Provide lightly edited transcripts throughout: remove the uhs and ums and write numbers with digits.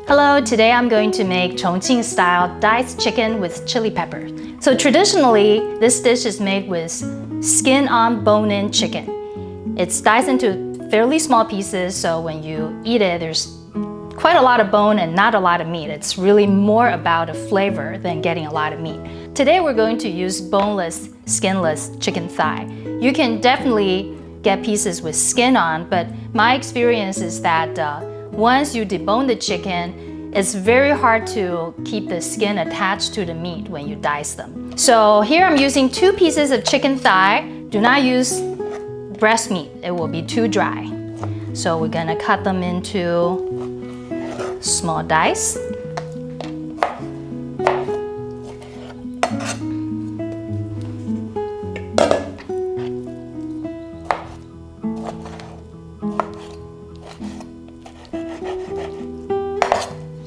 Hello, today I'm going to make Chongqing Style diced chicken with chili pepper. So traditionally, this dish is made with skin-on bone-in chicken. It's diced into fairly small pieces, so when you eat it, there's quite a lot of bone and not a lot of meat. It's really more about a flavor than getting a lot of meat. Today we're going to use boneless, skinless chicken thigh. You can definitely get pieces with skin on, but my experience is that once you debone the chicken, it's very hard to keep the skin attached to the meat when you dice them. So here I'm using 2 pieces of chicken thigh. Do not use breast meat, it will be too dry. So we're gonna cut them into small dice.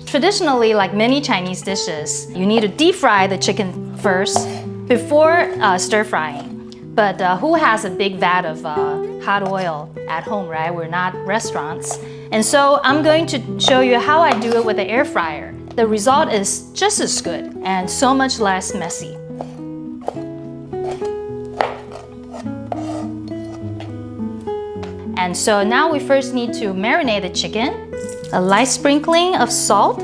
Traditionally, like many Chinese dishes, you need to deep fry the chicken first before stir frying. But who has a big vat of hot oil at home, right? We're not restaurants. And so I'm going to show you how I do it with the air fryer. The result is just as good and so much less messy. And so now we first need to marinate the chicken. A light sprinkling of salt.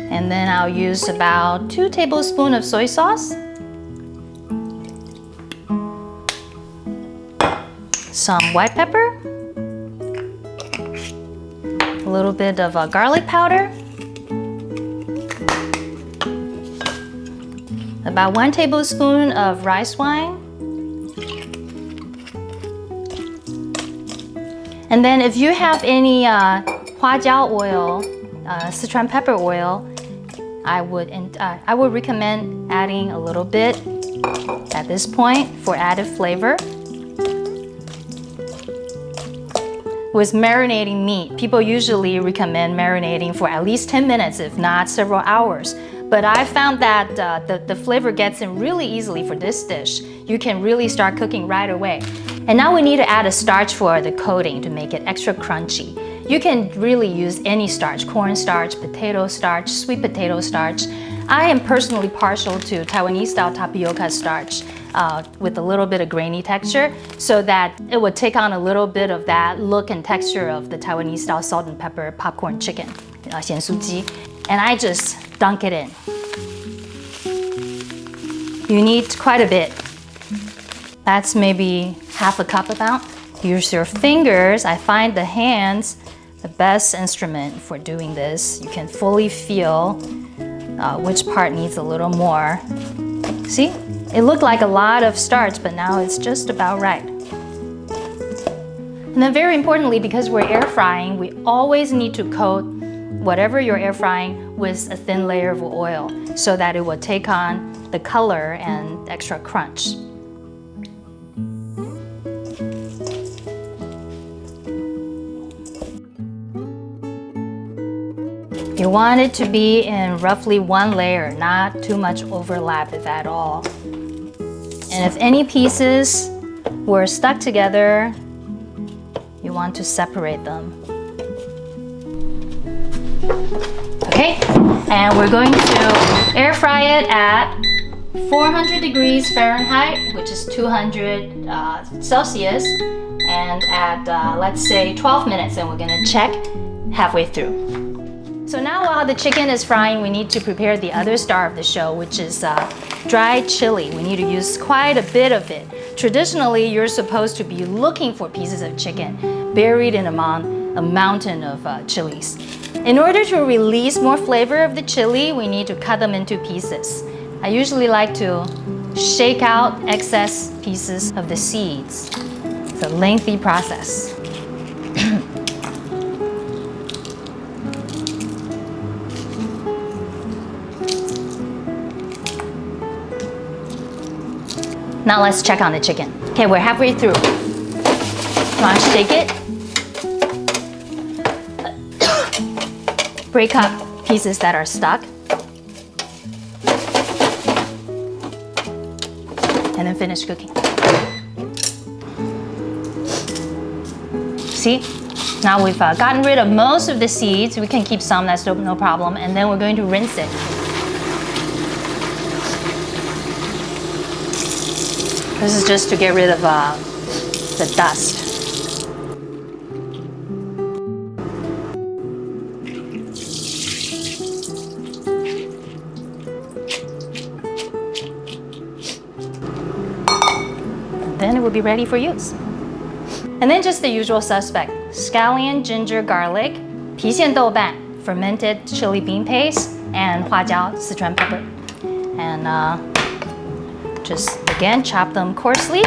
And then I'll use about 2 tablespoons of soy sauce. Some white pepper. A little bit of garlic powder. About 1 tablespoon of rice wine. And then if you have any huajiao oil, Sichuan pepper oil, I would recommend adding a little bit at this point for added flavor. With marinating meat, people usually recommend marinating for at least 10 minutes, if not several hours. But I found that the flavor gets in really easily for this dish. You can really start cooking right away. And now we need to add a starch for the coating to make it extra crunchy. You can really use any starch, corn starch, potato starch, sweet potato starch. I am personally partial to Taiwanese style tapioca starch with a little bit of grainy texture so that it would take on a little bit of that look and texture of the Taiwanese style salt and pepper popcorn chicken, 咸酥鸡. And I just dunk it in. You need quite a bit. That's maybe half a cup amount. Use your fingers. I find the hands the best instrument for doing this. You can fully feel which part needs a little more. See? It looked like a lot of starch, but now it's just about right. And then very importantly, because we're air frying, we always need to coat whatever you're air frying with a thin layer of oil so that it will take on the color and extra crunch. You want it to be in roughly 1 layer, not too much overlap if at all. And if any pieces were stuck together, you want to separate them. Okay, and we're going to air fry it at 400 degrees Fahrenheit, which is 200 Celsius, and at let's say 12 minutes, and we're gonna check halfway through. So now while the chicken is frying, we need to prepare the other star of the show, which is dried chili. We need to use quite a bit of it. Traditionally, you're supposed to be looking for pieces of chicken buried in among a mountain of chilies. In order to release more flavor of the chili, we need to cut them into pieces. I usually like to shake out excess pieces of the seeds. It's a lengthy process. Now let's check on the chicken. Okay, we're halfway through. Want to shake it? Break up pieces that are stuck. And then finish cooking. See? Now we've gotten rid of most of the seeds. We can keep some, that's no problem. And then we're going to rinse it. This is just to get rid of the dust. Then it will be ready for use. And then just the usual suspect: scallion, ginger, garlic, 郫县豆瓣, fermented chili bean paste, and 花椒, Sichuan pepper. And just again chop them coarsely.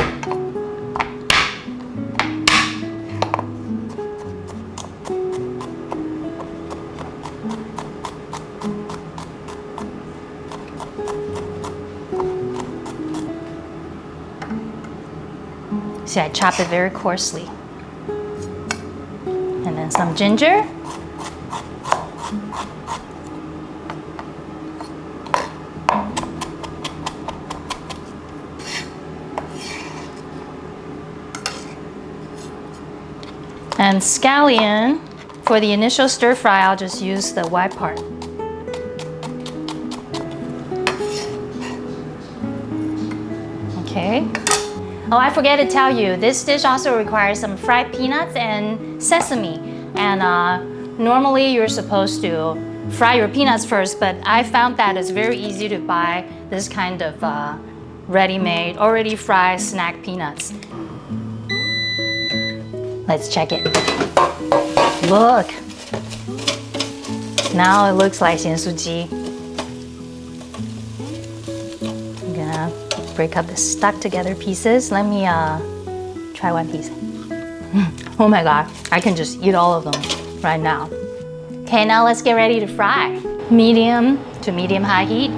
See, I chop it very coarsely. And then some ginger. And scallion, for the initial stir fry, I'll just use the white part. Okay. Oh, I forget to tell you, this dish also requires some fried peanuts and sesame. And normally you're supposed to fry your peanuts first, but I found that it's very easy to buy this kind of ready-made, already fried snack peanuts. Let's check it. Look. Now it looks like 咸酥鸡. I'm gonna break up the stuck together pieces. Let me try one piece. Oh my god, I can just eat all of them right now. Okay, now let's get ready to fry. Medium to medium high heat.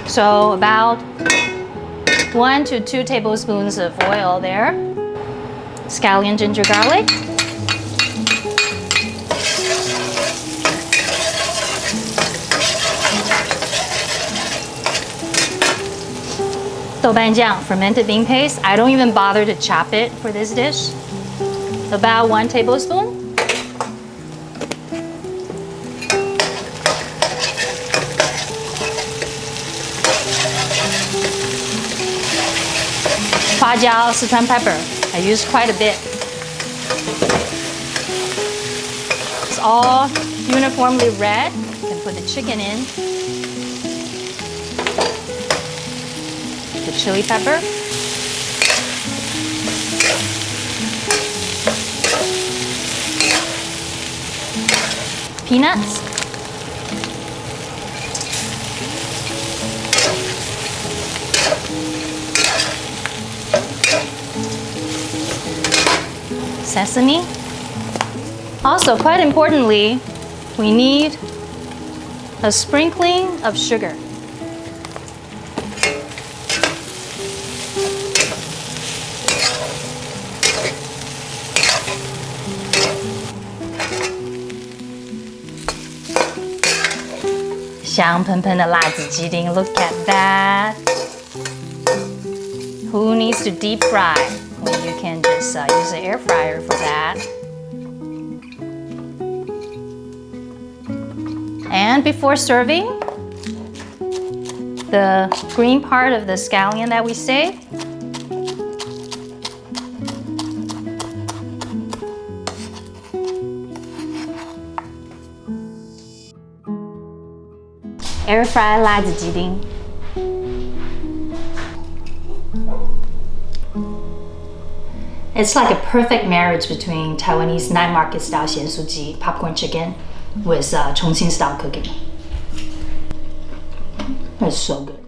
So about 1 to 2 tablespoons of oil there. Scallion, ginger, garlic. Doubanjiang, fermented bean paste. I don't even bother to chop it for this dish. About 1 tablespoon. Huajiao, Sichuan pepper. I use quite a bit. It's all uniformly red. You can put the chicken in. The chili pepper. Peanuts. Sesame. Also, quite importantly, we need a sprinkling of sugar.香喷喷的辣子鸡丁, look at that. Who needs to deep fry when you can just use an air fryer for that? And before serving, the green part of the scallion that we saved. Air fry 辣子鸡丁. It's like a perfect marriage between Taiwanese night market style 咸酥鸡, popcorn chicken, with Chongqing style cooking. It's so good.